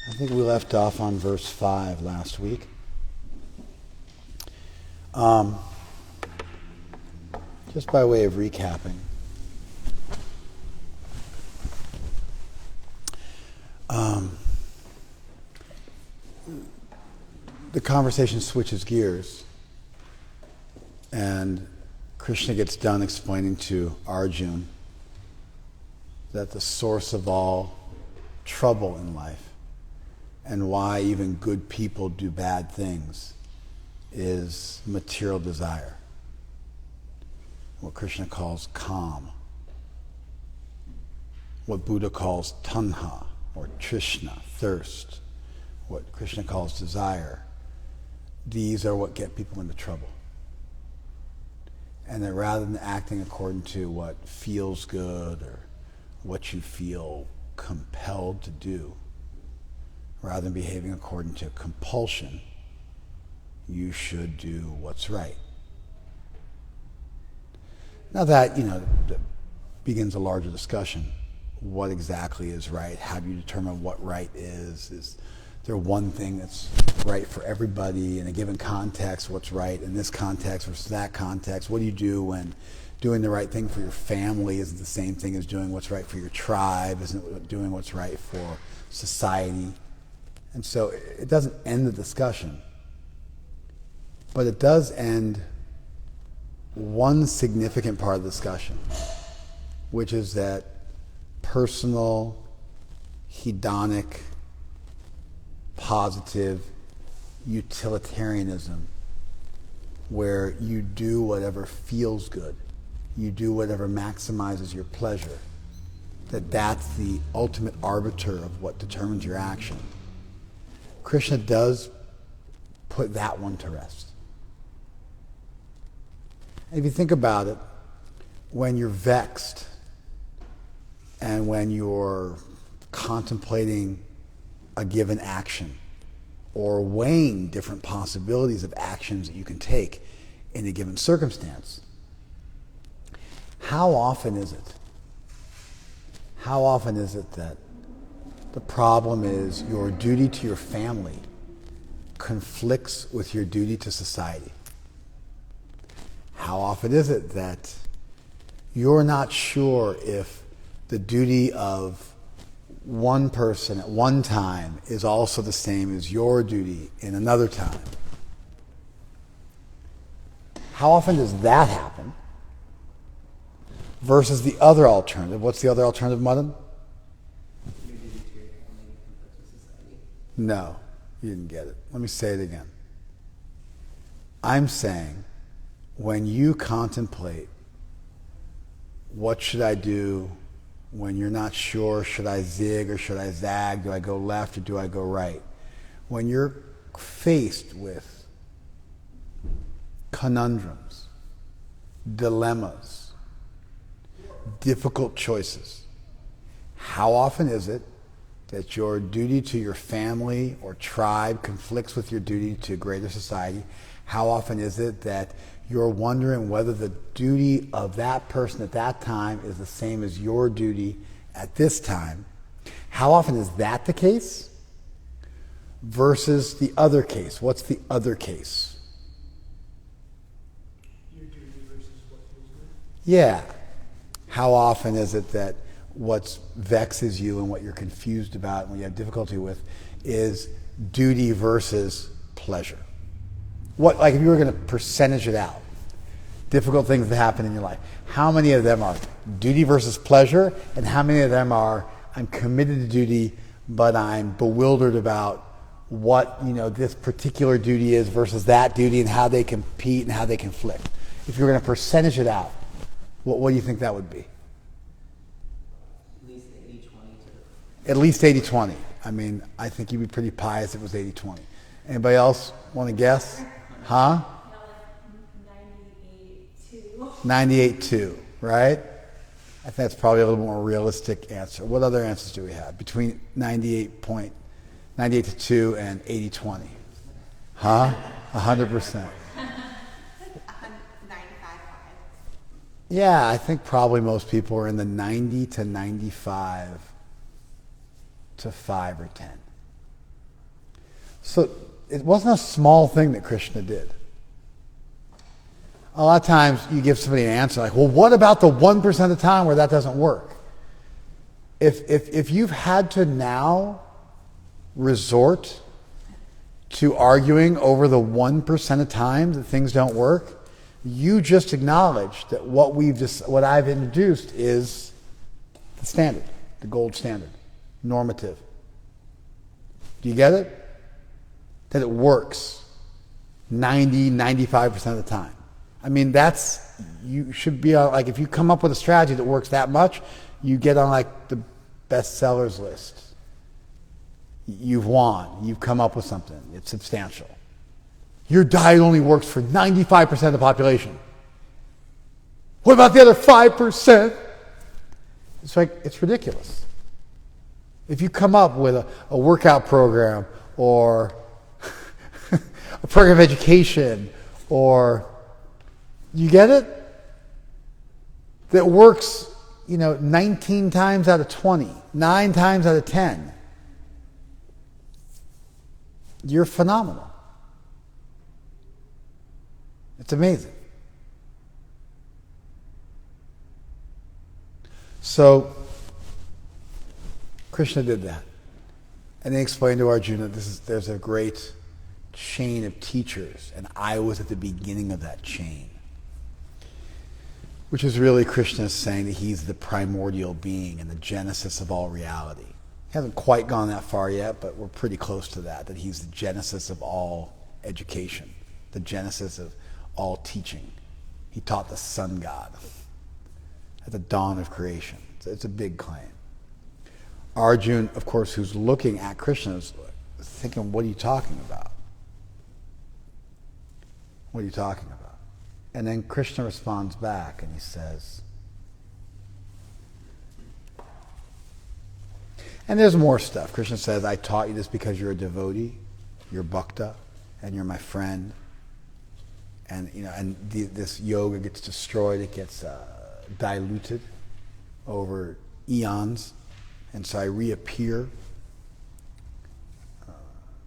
I think we left off on verse 5 last week. Just by way of recapping. The conversation switches gears, and Krishna gets done explaining to Arjuna that the source of all trouble in life and why even good people do bad things is material desire, what Krishna calls kam, what Buddha calls tanha or trishna, thirst, what Krishna calls desire. These are what get people into trouble. And that rather than acting according to what feels good or what you feel compelled to do, rather than behaving according to compulsion, you should do what's right. Now that, that begins a larger discussion. What exactly is right? How do you determine what right is? Is there one thing that's right for everybody in a given context? What's right in this context versus that context? What do you do when doing the right thing for your family isn't the same thing as doing what's right for your tribe, isn't doing what's right for society? And so it doesn't end the discussion, but it does end one significant part of the discussion, which is that personal, hedonic, positive utilitarianism, where you do whatever feels good, you do whatever maximizes your pleasure, that's the ultimate arbiter of what determines your action. Krishna does put that one to rest. And if you think about it, when you're vexed and when you're contemplating a given action or weighing different possibilities of actions that you can take in a given circumstance, how often is it that the problem is your duty to your family conflicts with your duty to society? How often is it that you're not sure if the duty of one person at one time is also the same as your duty in another time? How often does that happen versus the other alternative? What's the other alternative, Madan? No, you didn't get it. Let me say it again. I'm saying when you contemplate what should I do when you're not sure, should I zig or should I zag? Do I go left or do I go right? When you're faced with conundrums, dilemmas, difficult choices, how often is it that your duty to your family or tribe conflicts with your duty to greater society? How often is it that you're wondering whether the duty of that person at that time is the same as your duty at this time? How often is that the case versus the other case? What's the other case? Your duty versus what feels good? Yeah. How often is it that what vexes you and what you're confused about and what you have difficulty with is duty versus pleasure? Like if you were going to percentage it out, difficult things that happen in your life, how many of them are duty versus pleasure, and how many of them are I'm committed to duty, but I'm bewildered about what this particular duty is versus that duty and how they compete and how they conflict? If you were going to percentage it out, what do you think that would be? At least 80-20. I mean, I think you'd be pretty pious if it was 80-20. Anybody else want to guess? Huh? 98-2, right? I think that's probably a little more realistic answer. What other answers do we have between 98-2 and 80-20? Huh? 100%. 95-5. Yeah, I think probably most people are in the 90 to 95 to 5 or 10. So it wasn't a small thing that Krishna did. A lot of times you give somebody an answer like, well, what about the 1% of the time where that doesn't work? If you've had to now resort to arguing over the 1% of times that things don't work, you just acknowledge that what I've introduced is the standard, the gold standard, normative. Do you get it? That it works 95% of the time. I mean, you should be like, if you come up with a strategy that works that much, you get on like the bestsellers list. You've won. You've come up with something. It's substantial. Your diet only works for 95% of the population. What about the other 5%? It's like, it's ridiculous. If you come up with a workout program or a program of education or, you get it? That works, 19 times out of 20, 9 times out of 10. You're phenomenal. It's amazing. So, Krishna did that. And he explained to Arjuna, there's a great chain of teachers, and I was at the beginning of that chain. Which is really Krishna saying that he's the primordial being and the genesis of all reality. He hasn't quite gone that far yet, but we're pretty close to that he's the genesis of all education, the genesis of all teaching. He taught the sun god at the dawn of creation. It's a big claim. Arjuna, of course, who's looking at Krishna, is thinking, what are you talking about? What are you talking about? And then Krishna responds back and he says, and there's more stuff. Krishna says, I taught you this because you're a devotee, you're bhakta, and you're my friend. And this yoga gets destroyed, it gets diluted over eons. And so I reappear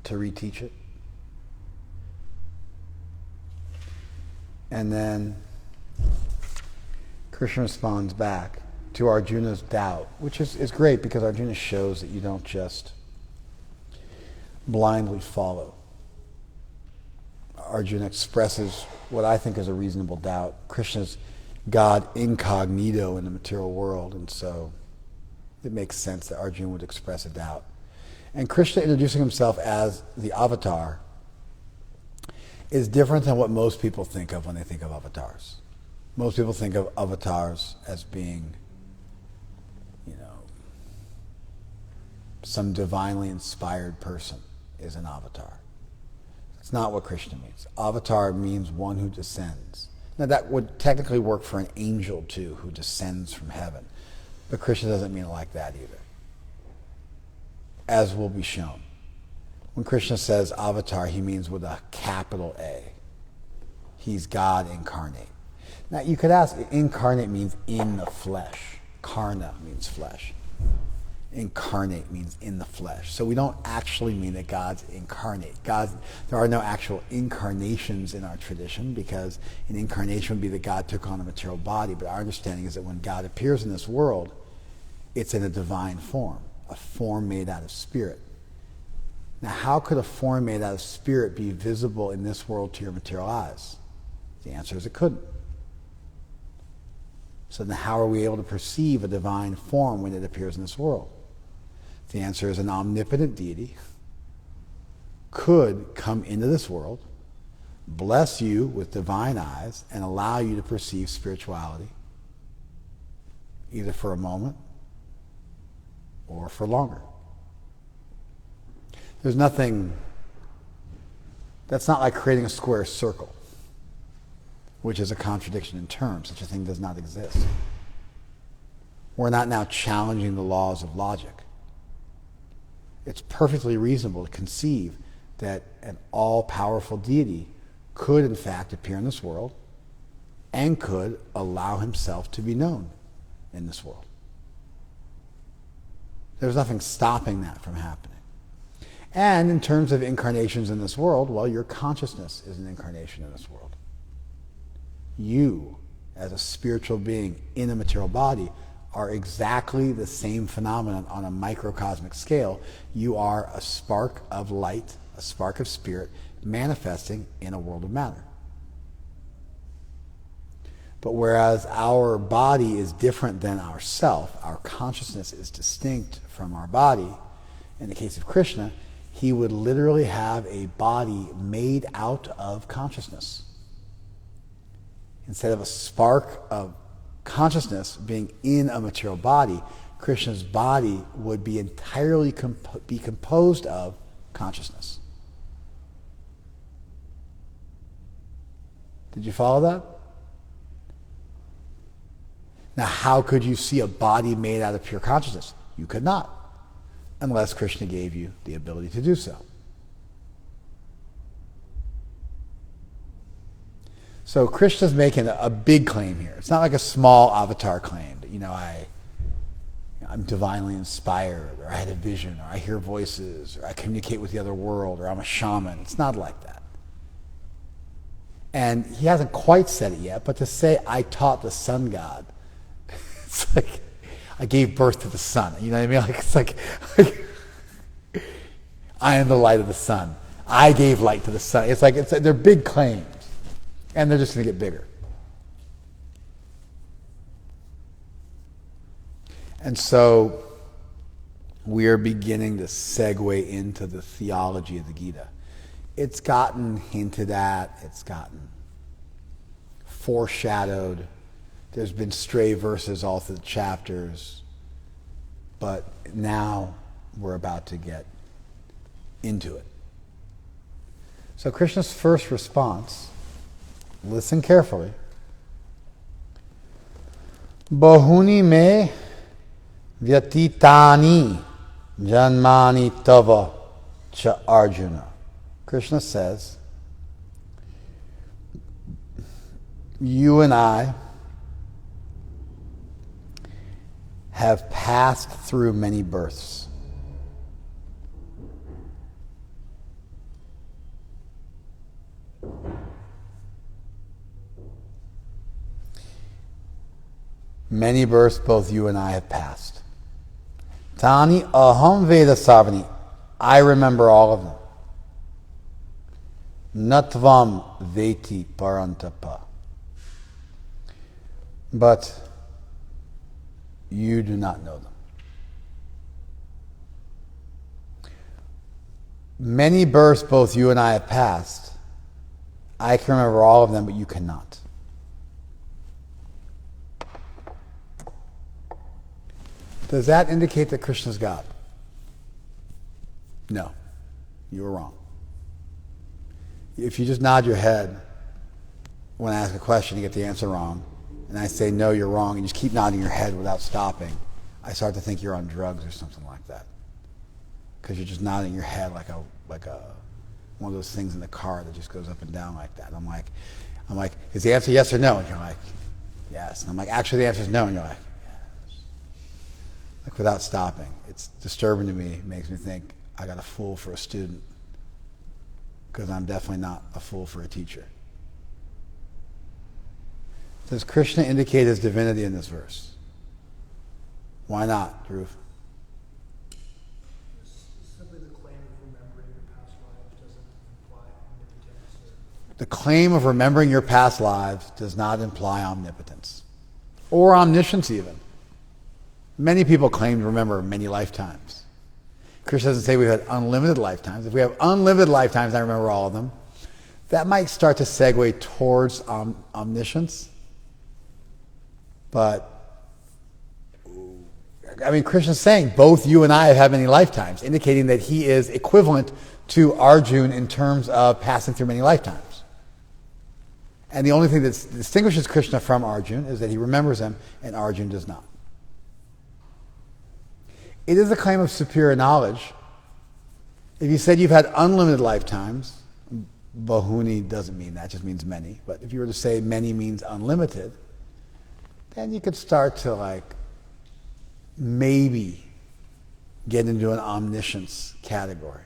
to reteach it. And then Krishna responds back to Arjuna's doubt, which is great because Arjuna shows that you don't just blindly follow. Arjuna expresses what I think is a reasonable doubt. Krishna's God incognito in the material world, and so it makes sense that Arjuna would express a doubt. And Krishna introducing himself as the avatar is different than what most people think of when they think of avatars. Most people think of avatars as being, some divinely inspired person is an avatar. It's not what Krishna means. Avatar means one who descends. Now that would technically work for an angel too, who descends from heaven. But Krishna doesn't mean it like that either, as will be shown. When Krishna says avatar, he means with a capital A. He's God incarnate. Now you could ask, incarnate means in the flesh. Karna means flesh. Incarnate means in the flesh. So we don't actually mean that God's incarnate. There are no actual incarnations in our tradition because an incarnation would be that God took on a material body. But our understanding is that when God appears in this world, it's in a divine form, a form made out of spirit. Now, how could a form made out of spirit be visible in this world to your material eyes? The answer is it couldn't. So then how are we able to perceive a divine form when it appears in this world? The answer is an omnipotent deity could come into this world, bless you with divine eyes, and allow you to perceive spirituality, either for a moment or for longer. There's nothing, that's not like creating a square circle, which is a contradiction in terms. Such a thing does not exist. We're not now challenging the laws of logic. It's perfectly reasonable to conceive that an all-powerful deity could in fact appear in this world and could allow himself to be known in this world. There's nothing stopping that from happening. And in terms of incarnations in this world, well, your consciousness is an incarnation in this world. You, as a spiritual being in a material body, are exactly the same phenomenon on a microcosmic scale. You are a spark of light, a spark of spirit, manifesting in a world of matter. But whereas our body is different than our self, our consciousness is distinct from our body, in the case of Krishna, he would literally have a body made out of consciousness. Instead of a spark of consciousness being in a material body, Krishna's body would be entirely be composed of consciousness. Did you follow that? Now, how could you see a body made out of pure consciousness? You could not, unless Krishna gave you the ability to do so. So Krishna's making a big claim here. It's not like a small avatar claim that, I'm divinely inspired, or I had a vision, or I hear voices, or I communicate with the other world, or I'm a shaman. It's not like that. And he hasn't quite said it yet, but to say, I taught the sun god, it's like, I gave birth to the sun. You know what I mean? Like, it's like I am the light of the sun. I gave light to the sun. It's like, they're big claims. And they're just going to get bigger. And so we are beginning to segue into the theology of the Gita. It's gotten hinted at. It's gotten foreshadowed. There's been stray verses all through the chapters. But now we're about to get into it. So Krishna's first response, listen carefully. Bahuni me vyatitani janmani tava cha Arjuna. Krishna says, you and I have passed through many births. Many births both you and I have passed. Tani aham veda savani. I remember all of them. Natvam veti parantapa. But you do not know them. Many births both you and I have passed. I can remember all of them, but you cannot. Does that indicate that Krishna's God? No. You were wrong. If you just nod your head when I ask a question, you get the answer wrong, and I say, no, you're wrong, and you just keep nodding your head without stopping, I start to think you're on drugs or something like that. Because you're just nodding your head like one of those things in the car that just goes up and down like that. I'm like, is the answer yes or no? And you're like, yes. And I'm like, actually the answer is no. And you're like, yes. Like without stopping. It's disturbing to me. It makes me think I got a fool for a student. Because I'm definitely not a fool for a teacher. Does Krishna indicate his divinity in this verse? Why not, Dhruv? Simply the claim of remembering your past lives doesn't imply omnipotence. The claim of remembering your past lives does not imply omnipotence. Or omniscience even. Many people claim to remember many lifetimes. Krishna doesn't say we've had unlimited lifetimes. If we have unlimited lifetimes, I remember all of them. That might start to segue towards omniscience. But, I mean, Krishna's saying both you and I have had many lifetimes, indicating that he is equivalent to Arjuna in terms of passing through many lifetimes. And the only thing that distinguishes Krishna from Arjuna is that he remembers them and Arjuna does not. It is a claim of superior knowledge. If you said you've had unlimited lifetimes, Bahuni doesn't mean that, it just means many. But if you were to say many means unlimited, then you could start to maybe get into an omniscience category.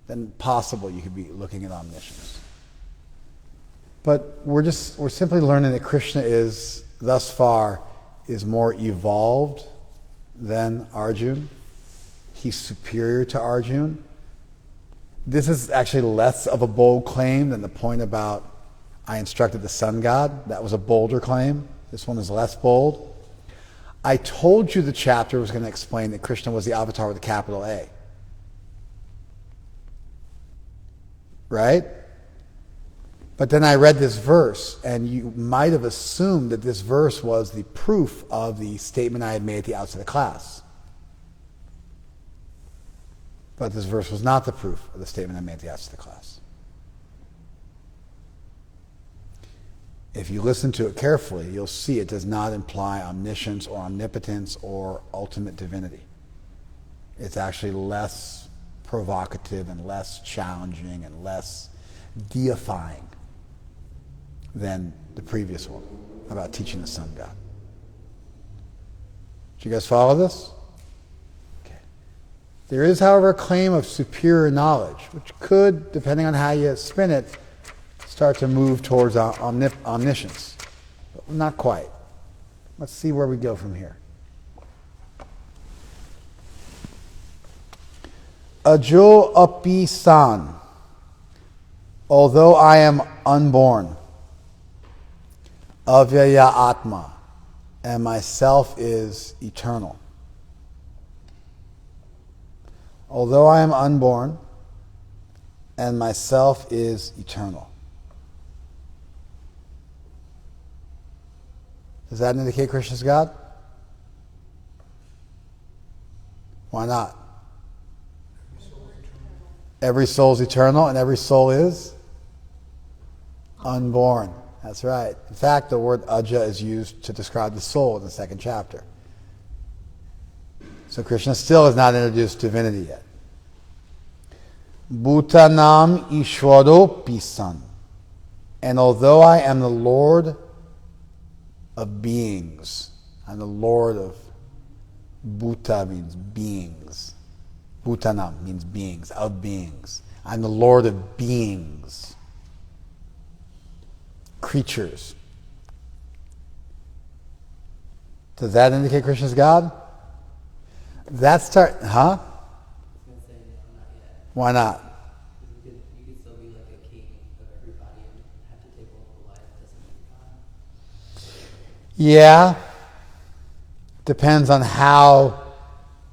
then possible you could be looking at omniscience. But we're simply learning that Krishna is, thus far, is more evolved than Arjuna. He's superior to Arjuna. This is actually less of a bold claim than the point about I instructed the sun god. That was a bolder claim. This one is less bold. I told you the chapter was going to explain that Krishna was the avatar with a capital A. Right? But then I read this verse, and you might have assumed that this verse was the proof of the statement I had made at the outset of the class. But this verse was not the proof of the statement I made at the outset of the class. If you listen to it carefully, you'll see it does not imply omniscience or omnipotence or ultimate divinity. It's actually less provocative and less challenging and less deifying than the previous one about teaching the sun god. Did you guys follow this? Okay. There is, however, a claim of superior knowledge, which could, depending on how you spin it, start to move towards omniscience. But not quite. Let's see where we go from here. Ajo api san, although I am unborn, avyaya atma, and myself is eternal. Although I am unborn, and myself is eternal. Does that indicate Krishna's God? Why not? Every soul is eternal, and every soul is unborn. That's right. In fact, the word aja is used to describe the soul in the second chapter. So Krishna still has not introduced divinity yet. Bhutanam Ishwaro Pisan. And although I am the Lord of beings, I'm the Lord of Bhuta means beings. Bhutanam means beings, of beings. I'm the Lord of beings. Creatures. Does that indicate Krishna's God? Huh? Why not? You could still be like a king of everybody and have to take over life. Doesn't mean God. Yeah. Depends on how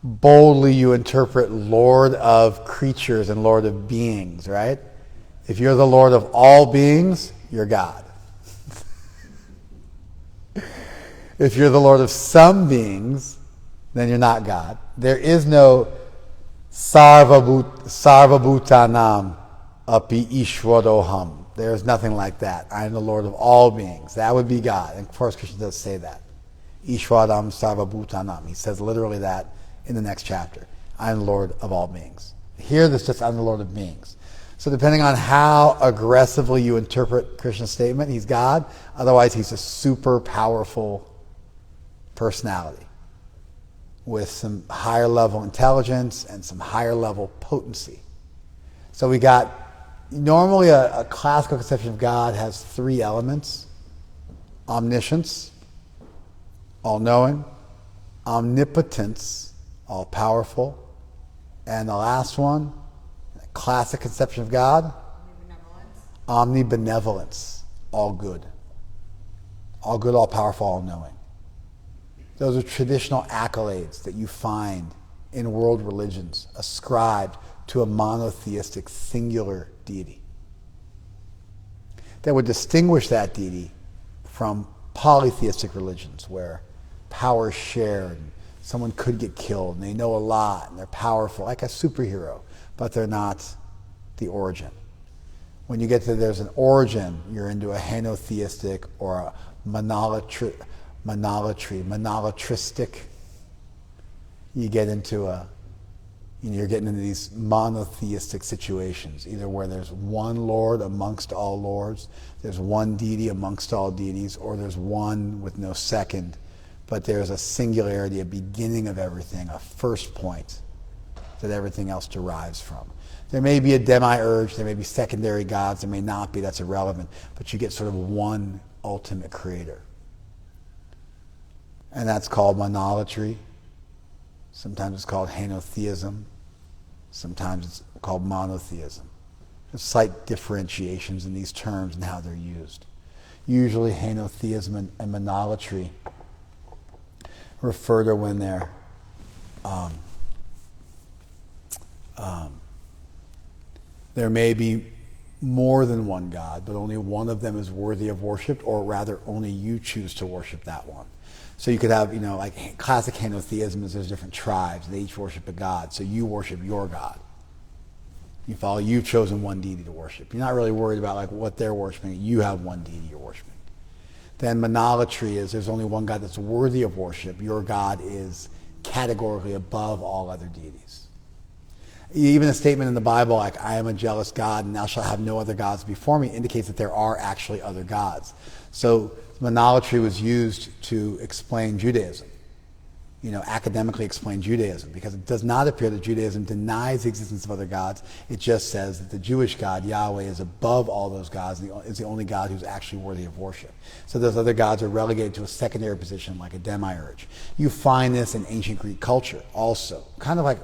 boldly you interpret Lord of creatures and Lord of beings, right? If you're the Lord of all beings, you're God. If you're the Lord of some beings, then you're not God. There is no sarvabhutanam api ishwaroham. There's nothing like that. I am the Lord of all beings. That would be God. And of course, Krishna does say that. Ishwaram sarvabhutanam. He says literally that in the next chapter. I am the Lord of all beings. Here, this just I'm the Lord of beings. So depending on how aggressively you interpret Krishna's statement, he's God. Otherwise, he's a super powerful personality with some higher level intelligence and some higher level potency. So we got, normally a classical conception of God has three elements: omniscience, all-knowing; omnipotence, all-powerful; and the last one, classic conception of God, omnibenevolence, all good. All good, all-powerful, all-knowing. Those are traditional accolades that you find in world religions ascribed to a monotheistic singular deity that would distinguish that deity from polytheistic religions where power is shared and someone could get killed and they know a lot and they're powerful, like a superhero, but they're not the origin. When you get to there's an origin, you're into a henotheistic or a monolaitristic. You get into you're getting into these monotheistic situations, either where there's one Lord amongst all lords, there's one deity amongst all deities, or there's one with no second, but there's a singularity, a beginning of everything, a first point that everything else derives from. There may be a demiurge, there may be secondary gods, there may not be, that's irrelevant, but you get sort of one ultimate creator. And that's called monolatry. Sometimes it's called henotheism. Sometimes it's called monotheism. There's slight differentiations in these terms and how they're used. Usually henotheism and monolatry refer to when they're there may be more than one God, but only one of them is worthy of worship, or rather only you choose to worship that one. So you could have, like classic henotheism is there's different tribes, they each worship a god, so you worship your god. You follow, you've chosen one deity to worship. You're not really worried about like what they're worshiping, you have one deity you're worshiping. Then monolatry is there's only one God that's worthy of worship. Your God is categorically above all other deities. Even a statement in the Bible like, I am a jealous God and thou shalt have no other gods before me, indicates that there are actually other gods. So monolatry was used to explain Judaism, academically explain Judaism, because it does not appear that Judaism denies the existence of other gods. It just says that the Jewish God, Yahweh, is above all those gods and is the only God who's actually worthy of worship. So those other gods are relegated to a secondary position like a demiurge. You find this in ancient Greek culture also, kind of like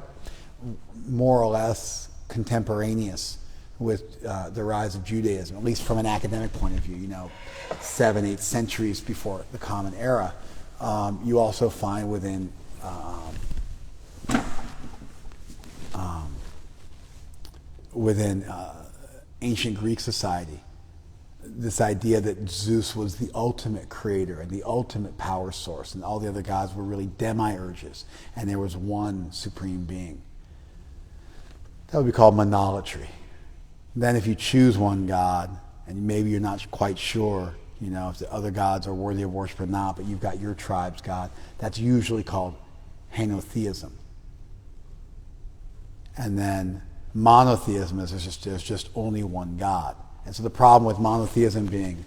more or less contemporaneous with the rise of Judaism, at least from an academic point of view, 7, 8 centuries before the Common Era. You also find within ancient Greek society this idea that Zeus was the ultimate creator and the ultimate power source, and all the other gods were really demiurges, and there was one supreme being. That would be called monolatry. Then if you choose one god, and maybe you're not quite sure, if the other gods are worthy of worship or not, but you've got your tribe's God, that's usually called henotheism. And then monotheism is there's just only one God. And so the problem with monotheism being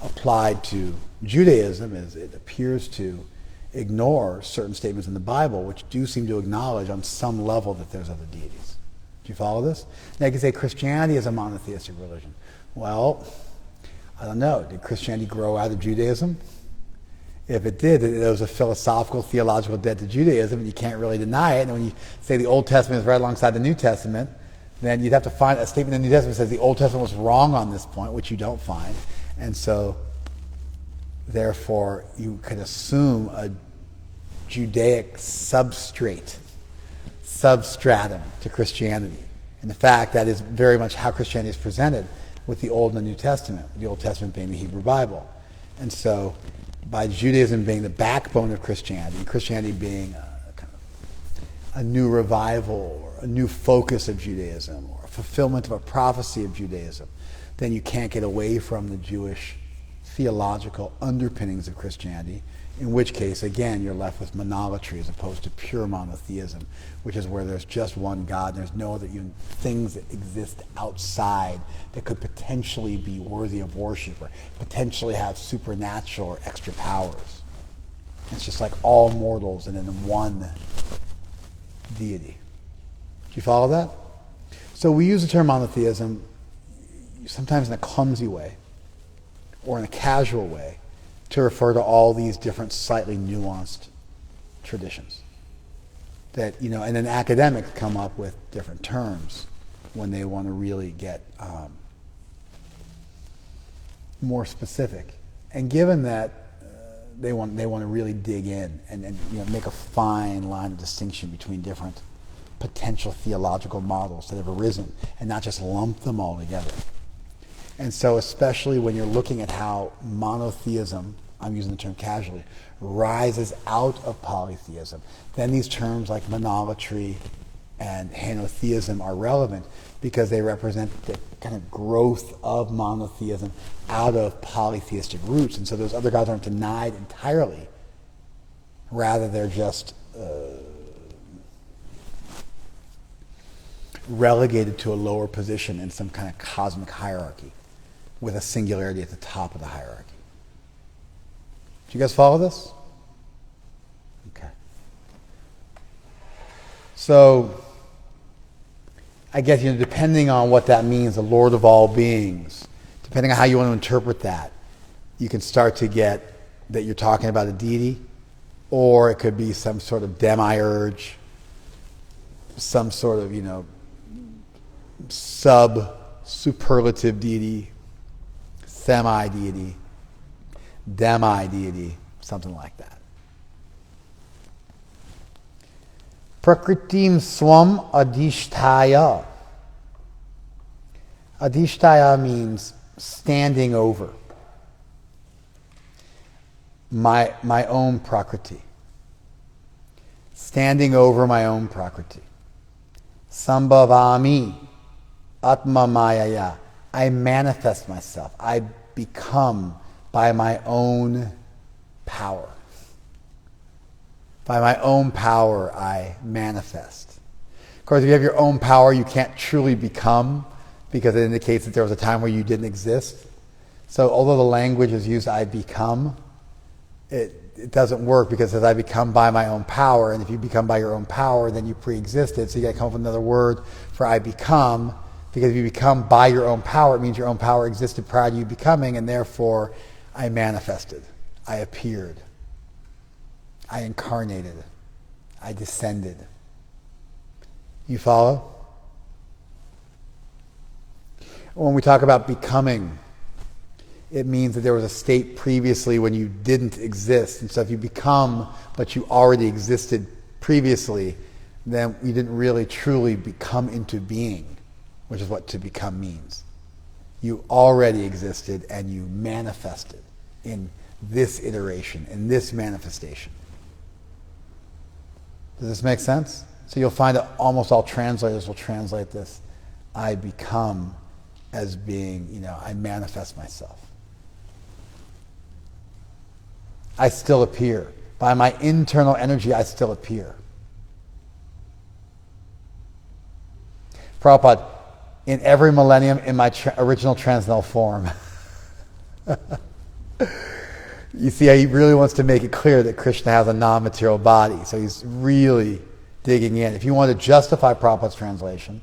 applied to Judaism is it appears to ignore certain statements in the Bible which do seem to acknowledge on some level that there's other deities. Do you follow this? Now you can say Christianity is a monotheistic religion. Well, I don't know. Did Christianity grow out of Judaism? If it did, there was a philosophical, theological debt to Judaism, and you can't really deny it. And when you say the Old Testament is right alongside the New Testament, then you'd have to find a statement in the New Testament that says the Old Testament was wrong on this point, which you don't find. And so, therefore, you can assume a Judaic substratum to Christianity. And in fact, that is very much how Christianity is presented with the Old and the New Testament, the Old Testament being the Hebrew Bible. And so, by Judaism being the backbone of Christianity, Christianity being a new revival or a new focus of Judaism or a fulfillment of a prophecy of Judaism, then you can't get away from the Jewish theological underpinnings of Christianity, in which case, again, you're left with monolatry as opposed to pure monotheism, which is where there's just one God, and there's no other things that exist outside that could potentially be worthy of worship or potentially have supernatural or extra powers. It's just like all mortals and in one deity. Do you follow that? So we use the term monotheism sometimes in a clumsy way or in a casual way to refer to all these different slightly nuanced traditions that, and then academics come up with different terms when they want to really get more specific. And given that they want to really dig in and make a fine line of distinction between different potential theological models that have arisen and not just lump them all together. And so especially when you're looking at how monotheism, I'm using the term casually, rises out of polytheism, then these terms like monolatry and henotheism are relevant because they represent the kind of growth of monotheism out of polytheistic roots. And so those other gods aren't denied entirely. Rather, they're just relegated to a lower position in some kind of cosmic hierarchy with a singularity at the top of the hierarchy. Do you guys follow this? Okay. So, I guess, depending on what that means, the Lord of all beings, depending on how you want to interpret that, you can start to get that you're talking about a deity, or it could be some sort of demiurge, some sort of, sub-superlative deity, semi-deity, demi-deity, something like that. Prakritim swam adhishtaya. Adhishtaya means standing over. My own prakriti. Standing over my own prakriti. Sambhavami atma mayaya. I manifest myself. I become by my own power. By my own power, I manifest. Of course, if you have your own power, you can't truly become, because it indicates that there was a time where you didn't exist. So although the language is used, I become, it doesn't work, because it says I become by my own power, and if you become by your own power, then you pre-existed, so you got to come up with another word for I become, because if you become by your own power, it means your own power existed prior to you becoming, and therefore I manifested, I appeared, I incarnated, I descended. You follow? When we talk about becoming, it means that there was a state previously when you didn't exist. And so if you become, but you already existed previously, then you didn't really truly become into being, which is what to become means. You already existed and you manifested in this iteration, in this manifestation. Does this make sense? So you'll find that almost all translators will translate this, I become, as being, I manifest myself. I still appear. By my internal energy, I still appear. Prabhupada, in every millennium, in my original transcendental form. You see how he really wants to make it clear that Krishna has a non-material body. So he's really digging in. If you want to justify Prabhupada's translation,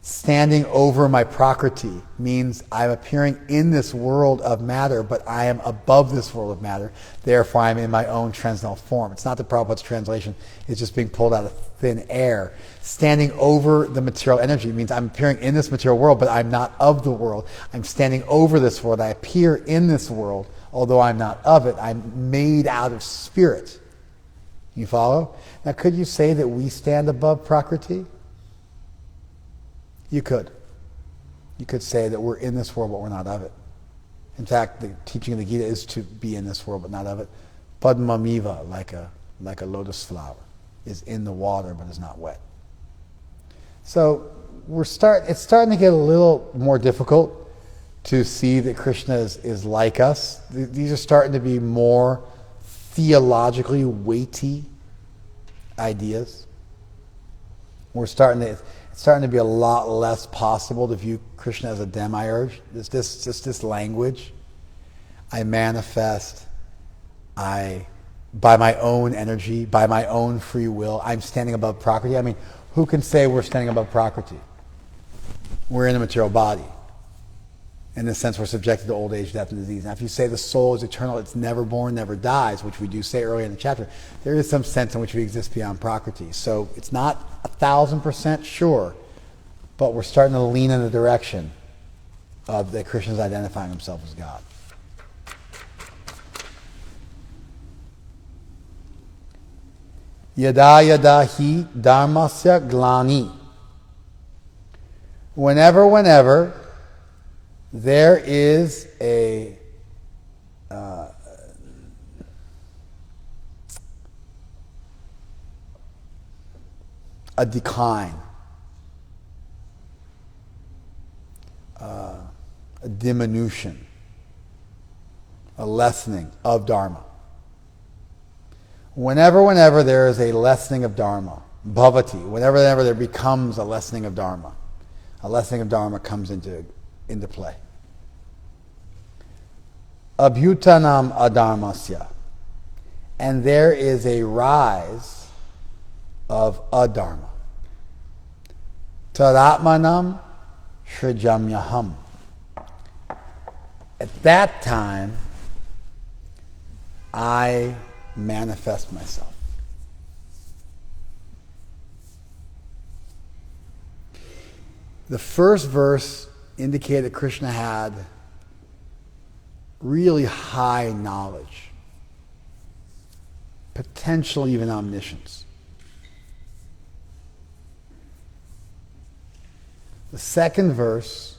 standing over my prakriti means I'm appearing in this world of matter, but I am above this world of matter. Therefore, I'm in my own transcendental form. It's not that Prabhupada's translation is just being pulled out of thin air. Standing over the material energy means I'm appearing in this material world, but I'm not of the world. I'm standing over this world. I appear in this world, although I'm not of it. I'm made out of spirit. You follow? Now, could you say that we stand above Prakriti? You could. You could say that we're in this world, but we're not of it. In fact, the teaching of the Gita is to be in this world, but not of it. Padmamiva, like a lotus flower, is in the water, but is not wet. So it's starting to get a little more difficult to see that Krishna is like us. These are starting to be more theologically weighty ideas. It's starting to be a lot less possible to view Krishna as a demiurge. It's just this language. I manifest, by my own energy, by my own free will, I'm standing above Prakriti. I mean, who can say we're standing above Prakriti? We're in a material body. In the sense we're subjected to old age, death, and disease. Now if you say the soul is eternal, it's never born, never dies, which we do say earlier in the chapter, there is some sense in which we exist beyond Prakriti. So it's not 1,000% sure, but we're starting to lean in the direction of that Krishna's identifying himself as God. Yada yada hi dharmasya glani. Whenever there is a decline, a diminution, a lessening of Dharma. Whenever there is a lessening of Dharma, bhavati, whenever there becomes a lessening of Dharma comes into play. Abhutanam adharmasya. And there is a rise of adharma. Tadatmanam Srijamyaham. At that time, I manifest myself. The first verse indicated that Krishna had really high knowledge, potentially even omniscience. The second verse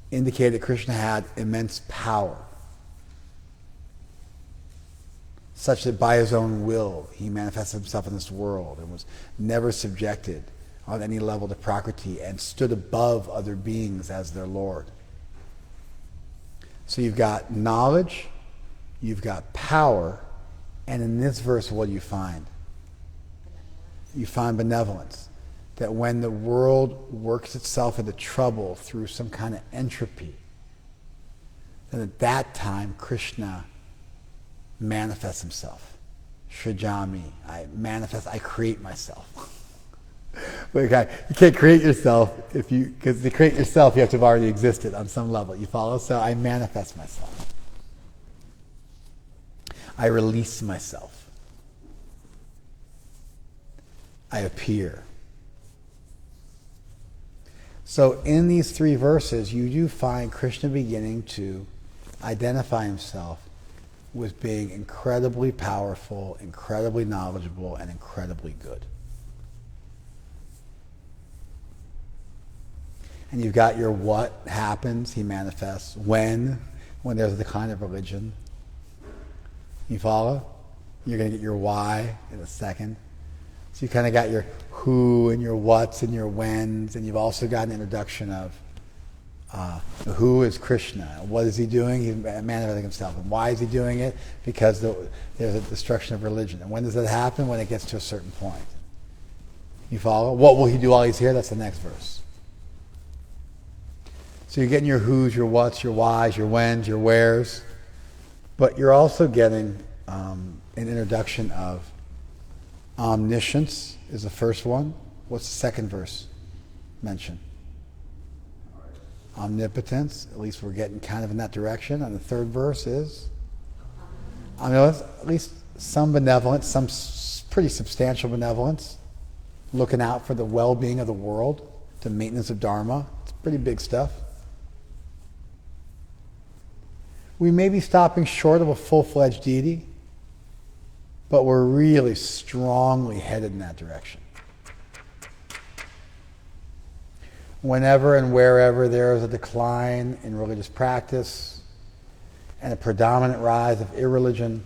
indicated that Krishna had immense power, such that by his own will he manifested himself in this world and was never subjected on any level to Prakriti and stood above other beings as their Lord. So you've got knowledge, you've got power, and in this verse what do you find? You find benevolence. That when the world works itself into trouble through some kind of entropy, then at that time Krishna manifests himself. Srijami. I create myself. But you can't create yourself because to create yourself you have to have already existed on some level. You follow? So I manifest myself. I release myself. I appear. So in these three verses, you do find Krishna beginning to identify himself with being incredibly powerful, incredibly knowledgeable, and incredibly good. And you've got your what happens, he manifests. When there's a decline of religion. You follow? You're going to get your why in a second. So you kind of got your who and your whats and your whens, and you've also got an introduction of who is Krishna? What is he doing? He's manifesting himself. And why is he doing it? Because there's a destruction of religion. And when does that happen? When it gets to a certain point. You follow? What will he do while he's here? That's the next verse. So you're getting your who's, your what's, your why's, your when's, your where's, but you're also getting an introduction of omniscience is the first one. What's the second verse mention? Omnipotence. At least we're getting kind of in that direction. And the third verse is at least some benevolence, some pretty substantial benevolence, looking out for the well-being of the world, the maintenance of Dharma. It's pretty big stuff. We may be stopping short of a full-fledged deity, but we're really strongly headed in that direction. Whenever and wherever there is a decline in religious practice and a predominant rise of irreligion,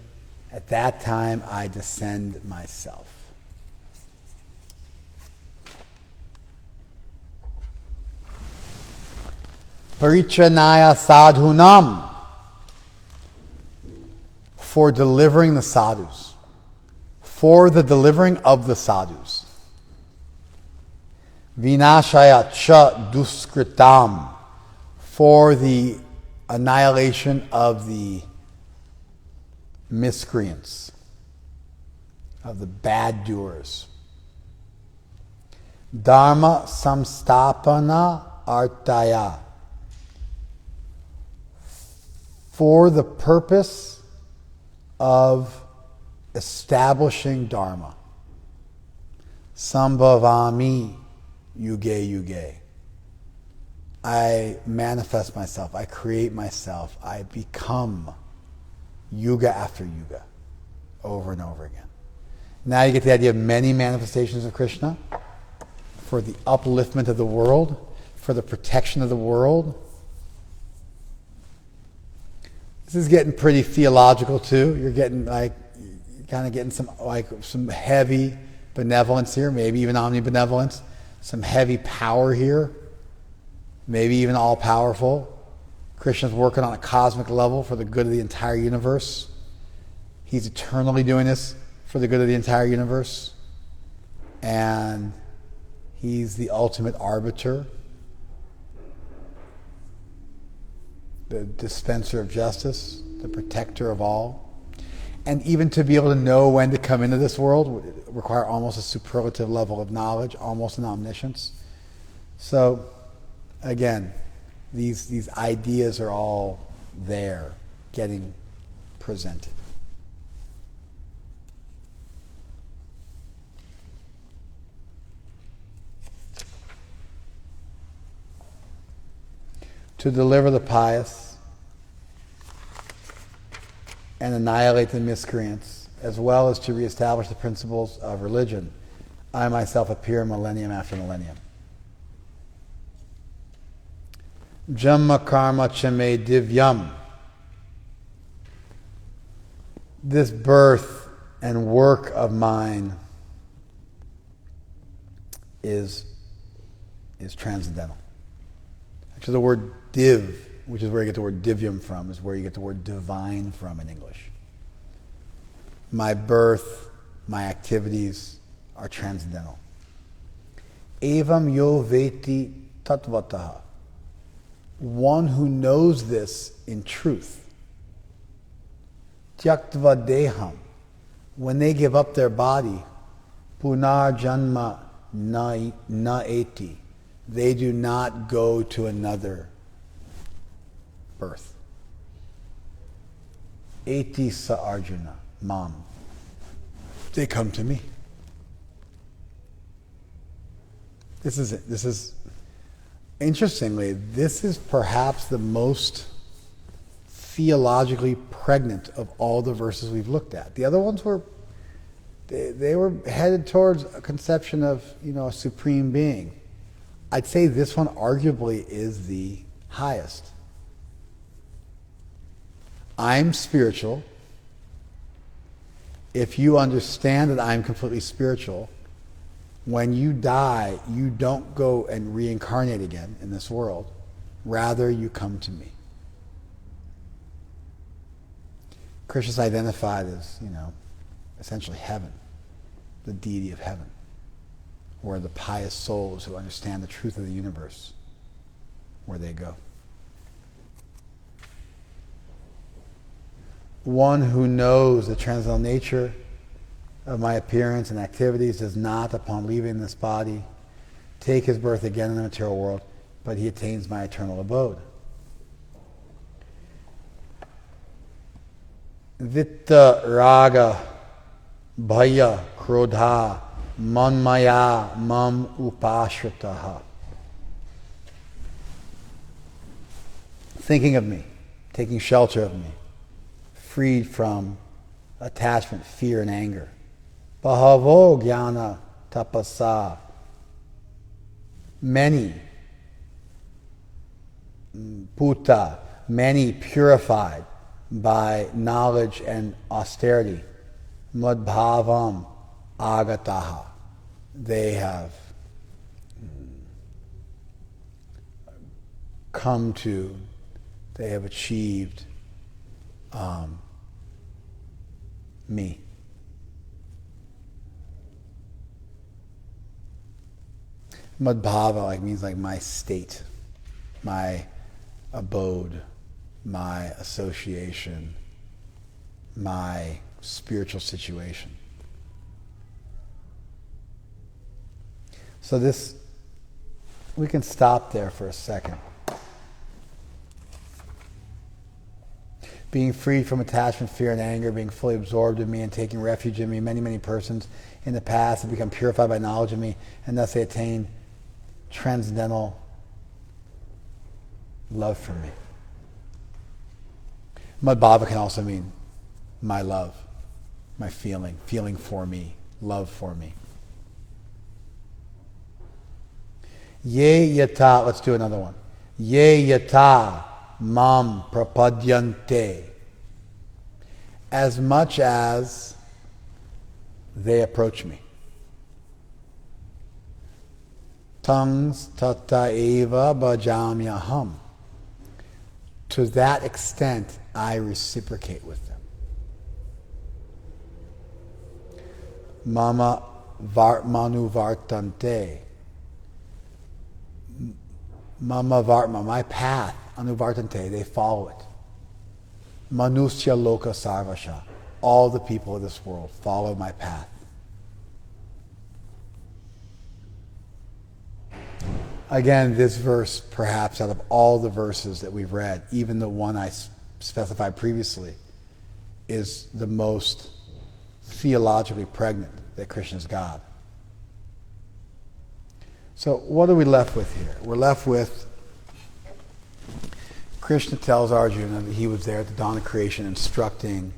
at that time I descend myself. Parichanaya sadhunam, for delivering the sadhus, for the delivering of the sadhus. Vinashaya cha duskritam, for the annihilation of the miscreants, of the bad doers. Dharma samstapana artaya, for the purpose of establishing Dharma. Sambhavami yuge yuge. I manifest myself. I create myself. I become yuga after yuga, over and over again. Now you get the idea of many manifestations of Krishna for the upliftment of the world, for the protection of the world. This is getting pretty theological too. You're getting some heavy benevolence here, maybe even omnibenevolence, some heavy power here, maybe even all-powerful. Krishna's working on a cosmic level for the good of the entire universe. He's eternally doing this for the good of the entire universe. And he's the ultimate arbiter, the dispenser of justice, the protector of all. And even to be able to know when to come into this world would require almost a superlative level of knowledge, almost an omniscience. So, again, these ideas are all there, getting presented. To deliver the pious and annihilate the miscreants, as well as to reestablish the principles of religion, I myself appear millennium after millennium. Jamma karma chame divyam. This birth and work of mine is transcendental. Actually, the word div, which is where you get the word divyam from, is where you get the word divine from in English. My birth, my activities are transcendental. Evam yo veti tatvataha. One who knows this in truth. Tyaktva deham. When they give up their body, punar janma na eti. They do not go to another birth. Eti sa Arjuna, Mam. They come to me. This is it. This is, interestingly, this is perhaps the most theologically pregnant of all the verses we've looked at. The other ones were, they were headed towards a conception of, a supreme being. I'd say this one arguably is the highest. I'm spiritual. If you understand that I'm completely spiritual, when you die, you don't go and reincarnate again in this world. Rather, you come to me. Krishna's identified as, essentially heaven, the deity of heaven, where the pious souls who understand the truth of the universe, where they go. One who knows the transcendental nature of my appearance and activities does not, upon leaving this body, take his birth again in the material world, but he attains my eternal abode. Vitta raga bhaya krodha manmaya mam upashritaha. Thinking of me, taking shelter of me, freed from attachment, fear, and anger. Bahavo jnana tapasa. Many, puta, many purified by knowledge and austerity. Madbhavam agataha. They have come to, they have achieved me. Madbhava means my state, my abode, my association, my spiritual situation. So this, we can stop there for a second. Being freed from attachment, fear, and anger, being fully absorbed in me and taking refuge in me, many, many persons in the past have become purified by knowledge of me, and thus they attain transcendental love for me. Madbhava can also mean my love, my feeling for me, love for me. Ye yata, let's do another one. Ye yata mam prapadyante. As much as they approach me. Tangs tata eva bhajamyaham. To that extent, I reciprocate with them. Mama manu vartante. Mama vartma, my path, anuvartante, they follow it. Manusya loka sarvasha. All the people of this world follow my path. Again, this verse, perhaps out of all the verses that we've read, even the one I specified previously, is the most theologically pregnant that Krishna is God. So what are we left with here? We're left with Krishna tells Arjuna that he was there at the dawn of creation instructing,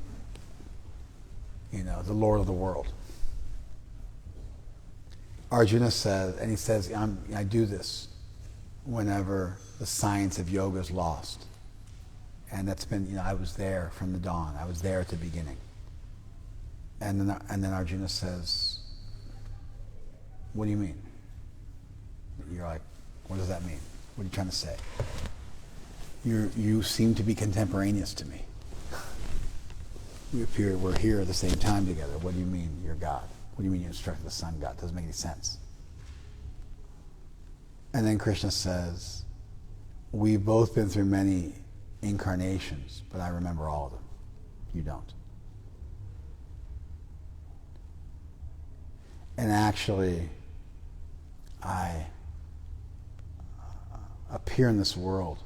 the Lord of the world. Arjuna says, and he says, I do this whenever the science of yoga is lost. And that's been, I was there from the dawn. I was there at the beginning. And then Arjuna says, what do you mean? You're like, what does that mean? What are you trying to say? You seem to be contemporaneous to me. We're here at the same time together. What do you mean you're God? What do you mean you instructed the sun God? Doesn't make any sense. And then Krishna says, we've both been through many incarnations, but I remember all of them. You don't. And actually, I appear in this world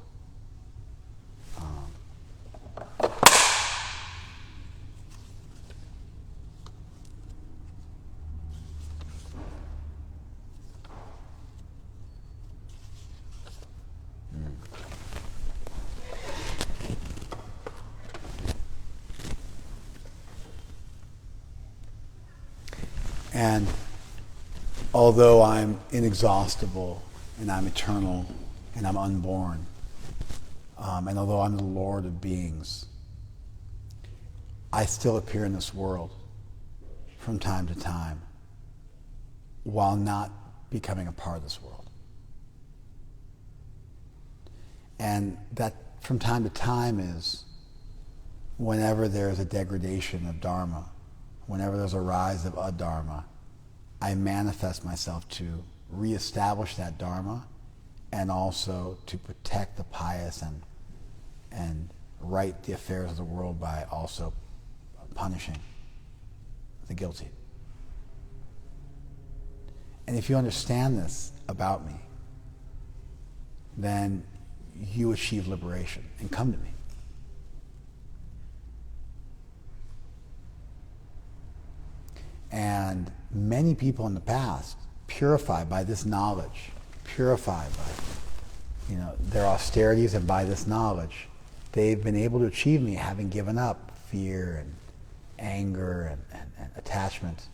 and although I'm inexhaustible and I'm eternal and I'm unborn, and although I'm the Lord of beings, I still appear in this world from time to time while not becoming a part of this world. And that from time to time is whenever there's a degradation of dharma, whenever there's a rise of adharma, I manifest myself to reestablish that dharma and also to protect the pious and right the affairs of the world by also punishing the guilty. And if you understand this about me, then you achieve liberation and come to me. And many people in the past, purified by this knowledge, purified by their austerities and by this knowledge, they've been able to achieve me having given up fear and anger and attachment.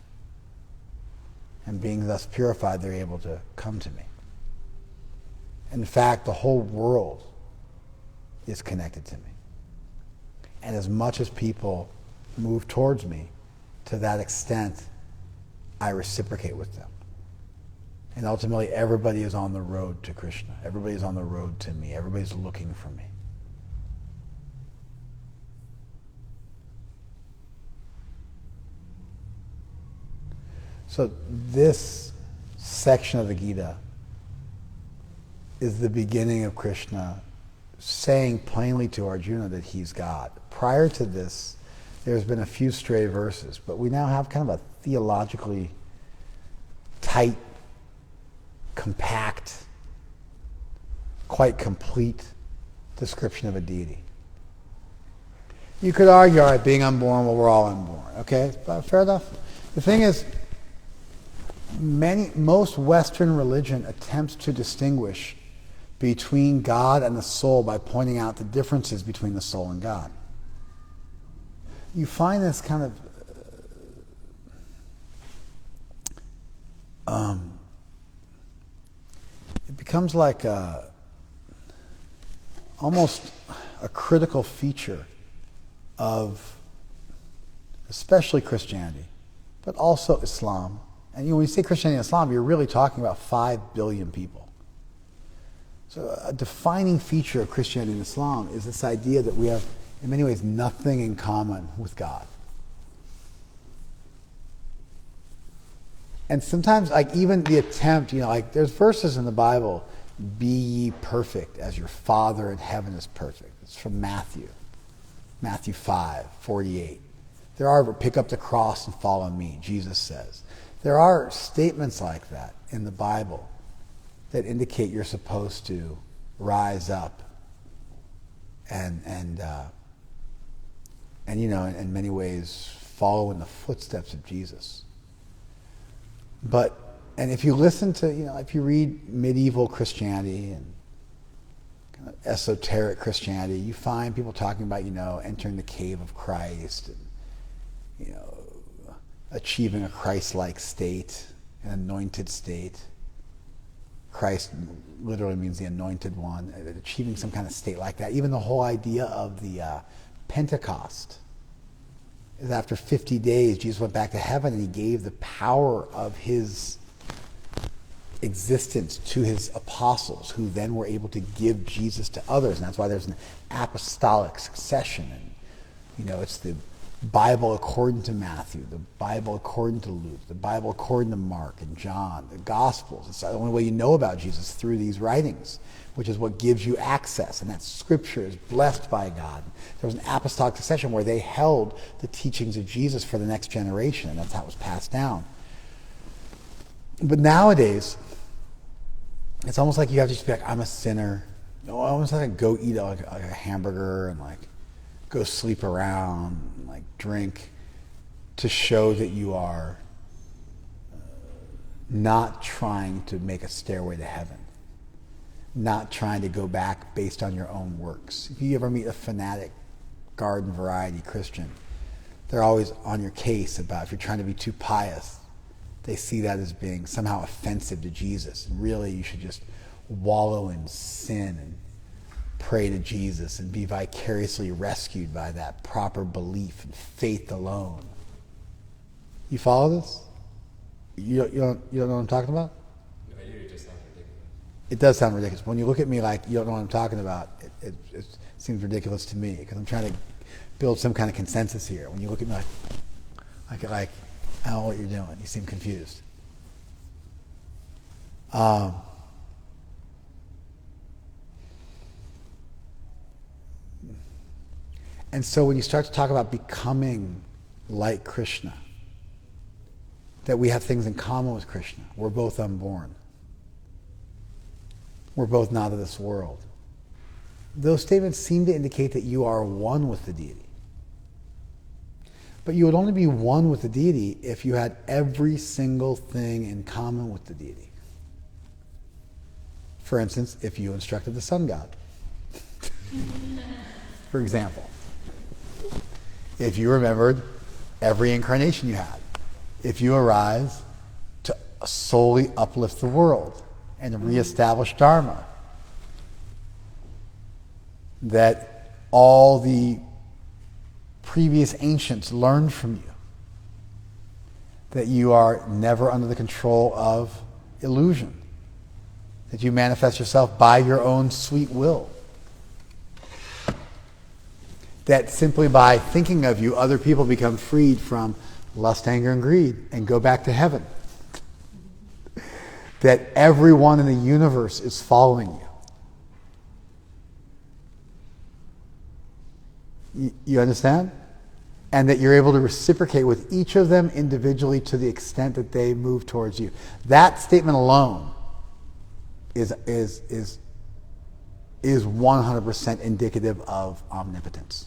And being thus purified, they're able to come to me. In fact, the whole world is connected to me. And as much as people move towards me, to that extent, I reciprocate with them. And ultimately, everybody is on the road to Krishna. Everybody is on the road to me. Everybody's looking for me. So this section of the Gita is the beginning of Krishna saying plainly to Arjuna that he's God. Prior to this, there's been a few stray verses, but we now have kind of a theologically tight, compact, quite complete description of a deity. You could argue, all right, being unborn, well, we're all unborn. Okay, fair enough. The thing is, most Western religion attempts to distinguish between God and the soul by pointing out the differences between the soul and God. You find this kind of it becomes like almost a critical feature of especially Christianity, but also Islam. And when you say Christianity and Islam, you're really talking about 5 billion people. So a defining feature of Christianity and Islam is this idea that we have, in many ways, nothing in common with God. And sometimes, like even the attempt, like there's verses in the Bible, be ye perfect as your Father in heaven is perfect. It's from Matthew 5:48. There are, pick up the cross and follow me, Jesus says. There are statements like that in the Bible. that indicate you're supposed to rise up and in many ways follow in the footsteps of Jesus. And if you listen to, if you read medieval Christianity and kind of esoteric Christianity, you find people talking about, entering the cave of Christ and, achieving a Christ-like state, an anointed state. Christ literally means the anointed one, achieving some kind of state like that. Even the whole idea of the Pentecost is after 50 days, Jesus went back to heaven and he gave the power of his existence to his apostles, who then were able to give Jesus to others. And that's why there's an apostolic succession. And, it's the Bible according to Matthew, the Bible according to Luke, the Bible according to Mark and John, the Gospels. It's the only way you know about Jesus, through these writings, which is what gives you access. And that Scripture is blessed by God. There was an apostolic succession where they held the teachings of Jesus for the next generation, and that's how it was passed down. But nowadays, it's almost like you have to just be like, I'm a sinner. Almost like go eat like a hamburger and go sleep around and drink to show that you are not trying to make a stairway to heaven, not trying to go back based on your own works. If you ever meet a fanatic garden variety Christian, they're always on your case about if you're trying to be too pious. They see that as being somehow offensive to Jesus. And really, you should just wallow in sin and pray to Jesus and be vicariously rescued by that proper belief and faith alone. You follow this? You don't know what I'm talking about? No, it just sounds ridiculous. It does sound ridiculous. When you look at me like you don't know what I'm talking about, it seems ridiculous to me, because I'm trying to build some kind of consensus here. When you look at me like I don't know what you're doing. You seem confused. And so when you start to talk about becoming like Krishna, that we have things in common with Krishna. We're both unborn. We're both not of this world. Those statements seem to indicate that you are one with the deity. But you would only be one with the deity if you had every single thing in common with the deity. For instance, if you instructed the sun god. For example. If you remembered every incarnation you had. If you arise to solely uplift the world and reestablish Dharma. That all the previous ancients learned from you. That you are never under the control of illusion. That you manifest yourself by your own sweet will. That simply by thinking of you, other people become freed from lust, anger, and greed and go back to heaven. That everyone in the universe is following you. You understand? And that you're able to reciprocate with each of them individually to the extent that they move towards you. That statement alone is 100% indicative of omnipotence.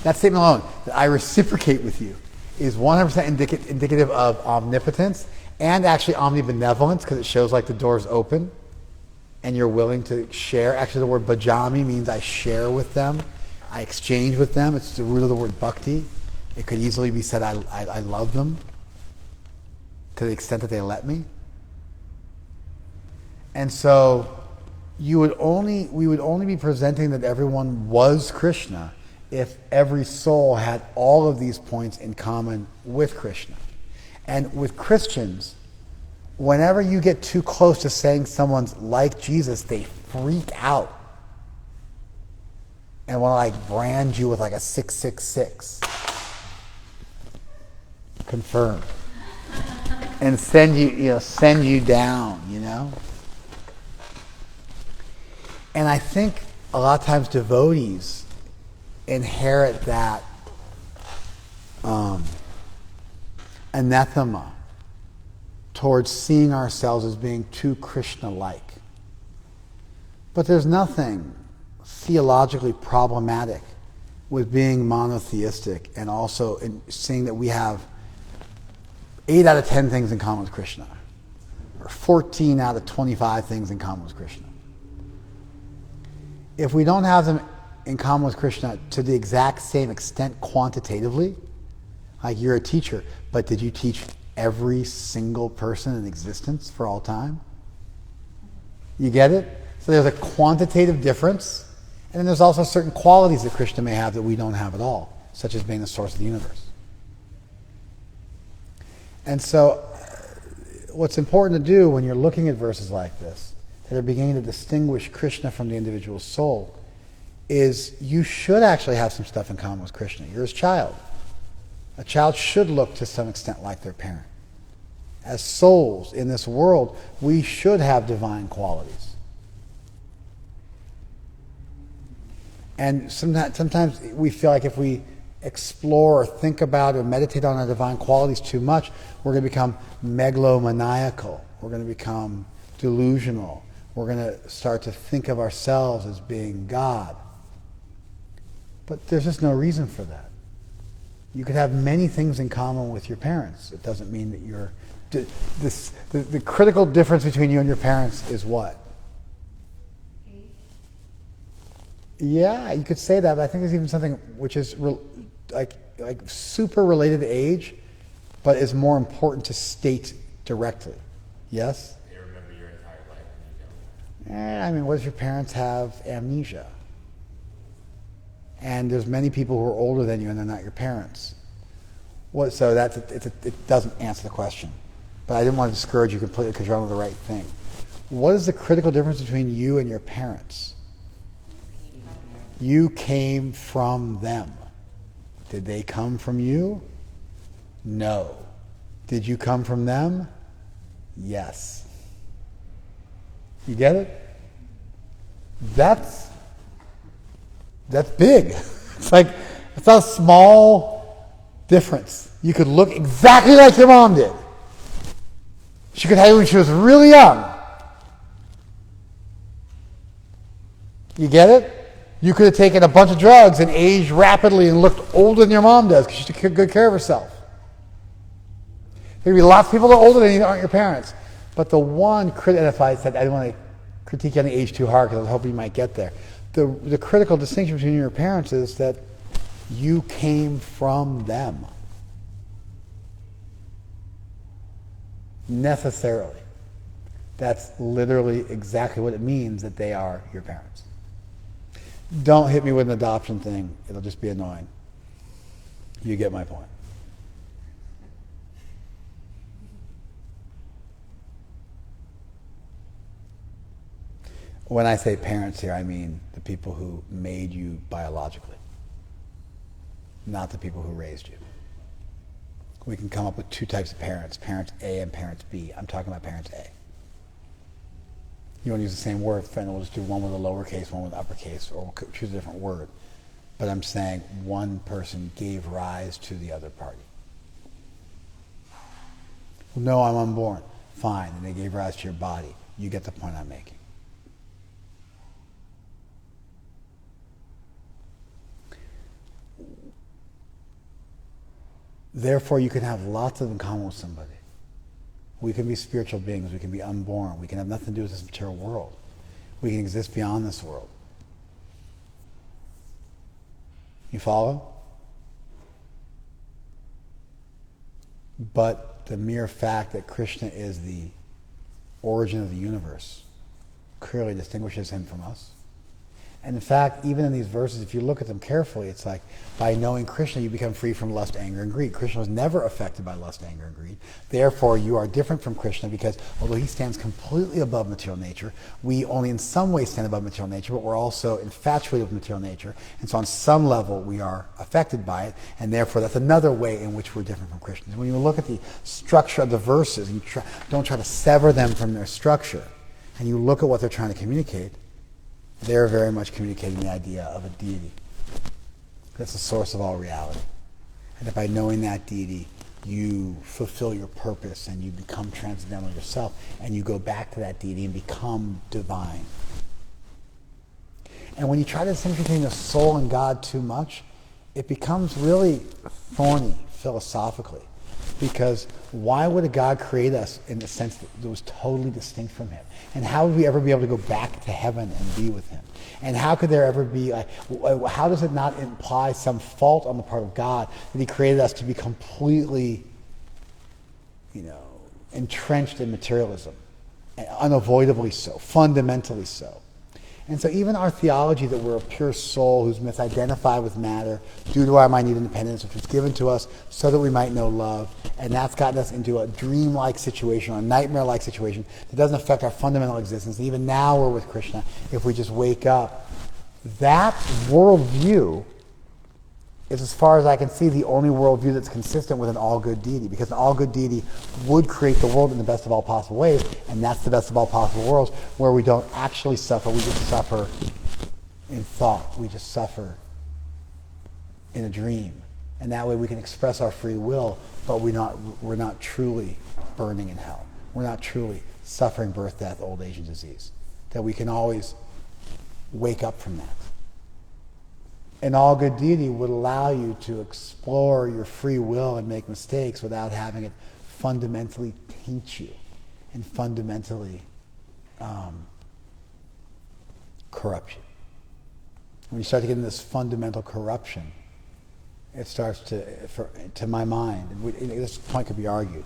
That statement alone, that I reciprocate with you, is 100% indicative of omnipotence and actually omnibenevolence, because it shows like the door's open and you're willing to share. Actually, the word bhajami means I share with them. I exchange with them. It's the root of the word bhakti. It could easily be said I love them to the extent that they let me. And so we would only be presenting that everyone was Krishna if every soul had all of these points in common with Krishna. And with Christians, whenever you get too close to saying someone's like Jesus, they freak out and want to brand you with a 666. Confirmed. And send you down, And I think a lot of times devotees inherit that anathema towards seeing ourselves as being too Krishna-like. But there's nothing theologically problematic with being monotheistic and also in seeing that we have 8 out of 10 things in common with Krishna, or 14 out of 25 things in common with Krishna. If we don't have them in common with Krishna to the exact same extent quantitatively, like you're a teacher, but did you teach every single person in existence for all time? You get it? So there's a quantitative difference, and then there's also certain qualities that Krishna may have that we don't have at all, such as being the source of the universe. And so what's important to do when you're looking at verses like this, that are beginning to distinguish Krishna from the individual soul, is you should actually have some stuff in common with Krishna. You're his child. A child should look to some extent like their parent. As souls in this world, we should have divine qualities. And sometimes we feel like if we explore or think about or meditate on our divine qualities too much, we're going to become megalomaniacal. We're going to become delusional. We're going to start to think of ourselves as being God. But there's just no reason for that. You could have many things in common with your parents. It doesn't mean that you're... The critical difference between you and your parents is what? Yeah, you could say that, but I think there's even something which is like super related to age, but is more important to state directly. Yes? They remember your entire life when you don't. I mean, what if your parents have amnesia? And there's many people who are older than you and they're not your parents. So it doesn't answer the question. But I didn't want to discourage you completely because you're on the right thing. What is the critical difference between you and your parents? You came from them. Did they come from you? No. Did you come from them? Yes. You get it? That's big. It's a small difference. You could look exactly like your mom did. She could have you when she was really young. You get it? You could have taken a bunch of drugs and aged rapidly and looked older than your mom does because she took good care of herself. There could be lots of people that are older than you that aren't your parents. But the one, and if I said I didn't want to critique you on the age too hard because I was hoping you might get there. The critical distinction between your parents is that you came from them. Necessarily. That's literally exactly what it means that they are your parents. Don't hit me with an adoption thing. It'll just be annoying. You get my point. When I say parents here, I mean the people who made you biologically, not the people who raised you. We can come up with 2 types of parents, parents A and parents B. I'm talking about parents A. You want to use the same word, then we'll just do one with a lowercase, one with uppercase, or we'll choose a different word. But I'm saying one person gave rise to the other party. Well, no, I'm unborn. Fine, and they gave rise to your body. You get the point I'm making. Therefore, you can have lots of in common with somebody. We can be spiritual beings. We can be unborn. We can have nothing to do with this material world. We can exist beyond this world. You follow? But the mere fact that Krishna is the origin of the universe clearly distinguishes him from us. And in fact, even in these verses, if you look at them carefully, it's like, by knowing Krishna, you become free from lust, anger, and greed. Krishna was never affected by lust, anger, and greed. Therefore, you are different from Krishna because although he stands completely above material nature, we only in some way stand above material nature, but we're also infatuated with material nature. And so on some level, we are affected by it. And therefore, that's another way in which we're different from Krishna. When you look at the structure of the verses, and you don't try to sever them from their structure, and you look at what they're trying to communicate, they're very much communicating the idea of a deity. That's the source of all reality. And that by knowing that deity, you fulfill your purpose and you become transcendental yourself and you go back to that deity and become divine. And when you try to distinguish between the soul and God too much, it becomes really thorny philosophically. Because why would a God create us in the sense that was totally distinct from him? And how would we ever be able to go back to heaven and be with him? And how could there ever be, how does it not imply some fault on the part of God that he created us to be completely, entrenched in materialism? Unavoidably so, fundamentally so. And so even our theology that we're a pure soul who's misidentified with matter due to our minute independence, which was given to us so that we might know love, and that's gotten us into a dream-like situation, or a nightmare-like situation that doesn't affect our fundamental existence. And even now we're with Krishna, if we just wake up. That worldview is, as far as I can see, the only worldview that's consistent with an all-good deity, because an all-good deity would create the world in the best of all possible ways, and that's the best of all possible worlds, where we don't actually suffer, we just suffer in thought, we just suffer in a dream. And that way we can express our free will, but we're not truly burning in hell. We're not truly suffering birth, death, old age, and disease. That we can always wake up from that. An all-good deity would allow you to explore your free will and make mistakes without having it fundamentally taint you and fundamentally corrupt you. When you start to get into this fundamental corruption, it starts to my mind, and this point could be argued.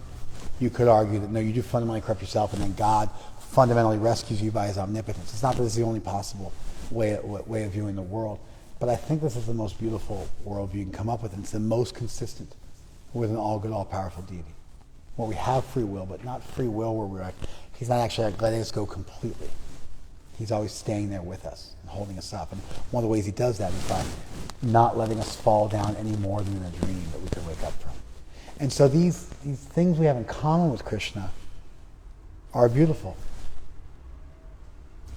You could argue that, no, you do fundamentally corrupt yourself, and then God fundamentally rescues you by his omnipotence. It's not that it's the only possible way of viewing the world. But I think this is the most beautiful worldview you can come up with, and it's the most consistent with an all-good, all-powerful deity, where we have free will, but not free will where he's not actually letting us go completely. He's always staying there with us and holding us up. And one of the ways he does that is by not letting us fall down any more than in a dream that we could wake up from. And so these things we have in common with Krishna are beautiful.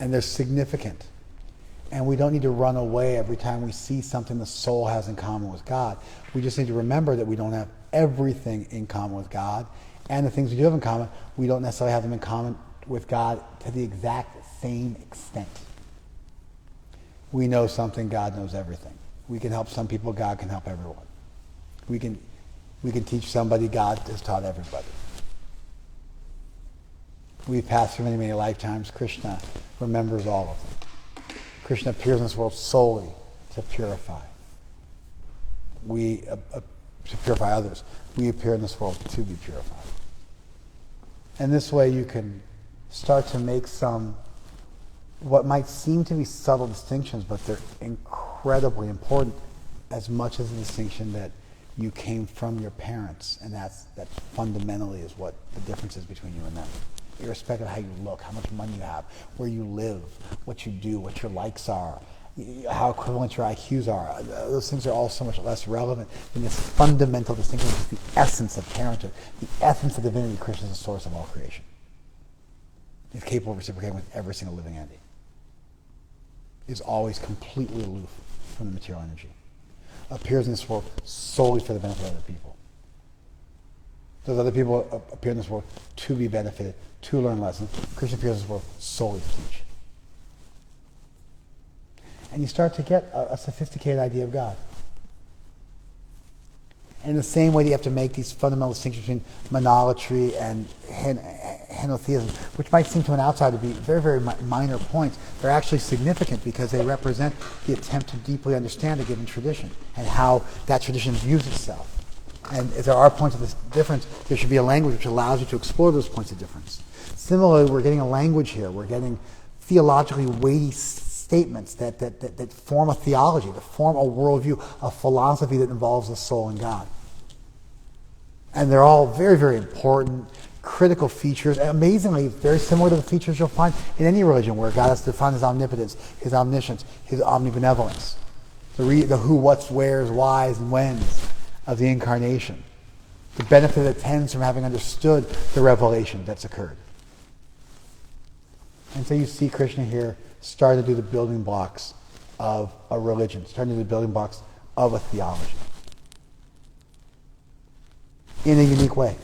And they're significant. And we don't need to run away every time we see something the soul has in common with God. We just need to remember that we don't have everything in common with God. And the things we do have in common, we don't necessarily have them in common with God to the exact same extent. We know something, God knows everything. We can help some people, God can help everyone. We can teach somebody, God has taught everybody. We've passed through many, many lifetimes. Krishna remembers all of them. Krishna appears in this world solely to purify. To purify others. We appear in this world to be purified. And this way you can start to make some, what might seem to be subtle distinctions, but they're incredibly important, as much as the distinction that you came from your parents, and that fundamentally is what the difference is between you and them. Irrespective of how you look, how much money you have, where you live, what you do, what your likes are, how equivalent your IQs are. Those things are all so much less relevant than this fundamental distinction, which is the essence of parenthood, the essence of divinity. Krishna is the source of all creation. He's capable of reciprocating with every single living entity. Is always completely aloof from the material energy. Appears in this world solely for the benefit of other people. Those other people appear in this world to be benefited, to learn lessons. Krishna appears in this world solely to teach. And you start to get a sophisticated idea of God. And in the same way that you have to make these fundamental distinctions between monolatry and henotheism, which might seem to an outsider to be very, very minor points, they're actually significant because they represent the attempt to deeply understand a given tradition and how that tradition views itself. And if there are points of this difference, there should be a language which allows you to explore those points of difference. Similarly, we're getting a language here. We're getting theologically weighty statements that form a theology, that form a worldview, a philosophy that involves the soul and God. And they're all very, very important, critical features, and amazingly very similar to the features you'll find in any religion where God has defined his omnipotence, his omniscience, his omnibenevolence, the who, what's, where's, why's, and when's of the incarnation, the benefit that tends from having understood the revelation that's occurred. And so you see Krishna here starting to do the building blocks of a religion, starting to do the building blocks of a theology. in a unique way.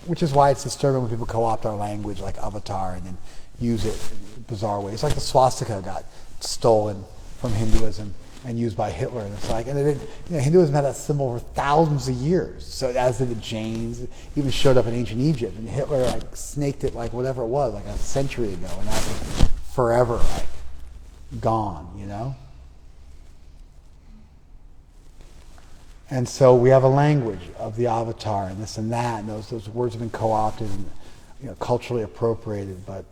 Which is why it's disturbing when people co-opt our language like avatar and then use it in bizarre ways. Like the swastika got stolen from Hinduism and used by Hitler. And it's like, and it, Hinduism had that symbol for thousands of years. So as did the Jains, it even showed up in ancient Egypt. And Hitler like snaked it like whatever it was, like a century ago. And that's like forever like gone, you know? And so we have a language of the avatar and this and that, and those words have been co-opted and culturally appropriated, but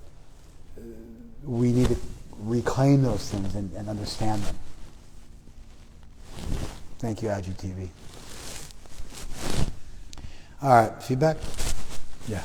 we need to reclaim those things and understand them. Thank you, IGTV. All right, feedback? Yeah.